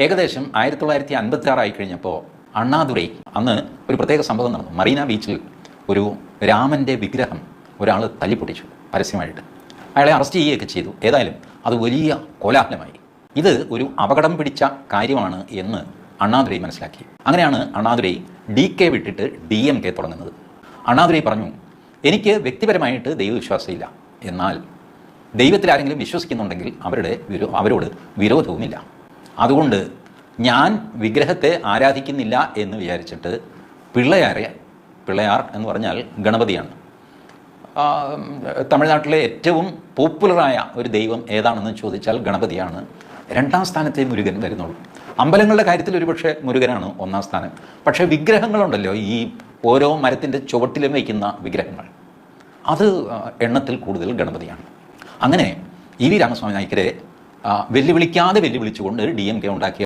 ഏകദേശം 1956 ആയി കഴിഞ്ഞപ്പോൾ അണ്ണാദുരൈ അന്ന് ഒരു പ്രത്യേക സംഭവം നടന്നു. മറീന ബീച്ചിൽ ഒരു രാമൻ്റെ വിഗ്രഹം ഒരാൾ തല്ലിപ്പൊട്ടിച്ചു പരസ്യമായിട്ട്. അയാളെ അറസ്റ്റ് ചെയ്യുകയൊക്കെ ചെയ്തു. ഏതായാലും അത് വലിയ കോലാഹലമായി. ഇത് ഒരു അപകടം പിടിച്ച കാര്യമാണ് എന്ന് അണ്ണാദുരൈ മനസ്സിലാക്കി. അങ്ങനെയാണ് അണ്ണാദുരൈ DK വിട്ടിട്ട് DMK തുടങ്ങുന്നത്. അണ്ണാദുരൈ പറഞ്ഞു, എനിക്ക് വ്യക്തിപരമായിട്ട് ദൈവവിശ്വാസമില്ല, എന്നാൽ ദൈവത്തിൽ ആരെങ്കിലും വിശ്വസിക്കുന്നുണ്ടെങ്കിൽ അവരോട് വിരോധവുമില്ല. അതുകൊണ്ട് ഞാൻ വിഗ്രഹത്തെ ആരാധിക്കുന്നില്ല എന്ന് വിചാരിച്ചിട്ട് പിള്ളയാർ എന്ന് പറഞ്ഞാൽ ഗണപതിയാണ്. തമിഴ്നാട്ടിലെ ഏറ്റവും പോപ്പുലറായ ഒരു ദൈവം ഏതാണെന്ന് ചോദിച്ചാൽ ഗണപതിയാണ്. 2ാം സ്ഥാനത്തെ മുരുകൻ വരുന്നുള്ളൂ. അമ്പലങ്ങളുടെ കാര്യത്തിൽ ഒരുപക്ഷെ മുരുകനാണ് 1ാം സ്ഥാനം. പക്ഷേ വിഗ്രഹങ്ങളുണ്ടല്ലോ, ഈ ഓരോ മരത്തിൻ്റെ ചുവട്ടിലും വയ്ക്കുന്ന വിഗ്രഹങ്ങൾ, അത് എണ്ണത്തിൽ കൂടുതൽ ഗണപതിയാണ്. അങ്ങനെ EV രാമസ്വാമി നായ്ക്കരെ വെല്ലുവിളിക്കാതെ വെല്ലുവിളിച്ചുകൊണ്ട് DMK ഉണ്ടാക്കിയ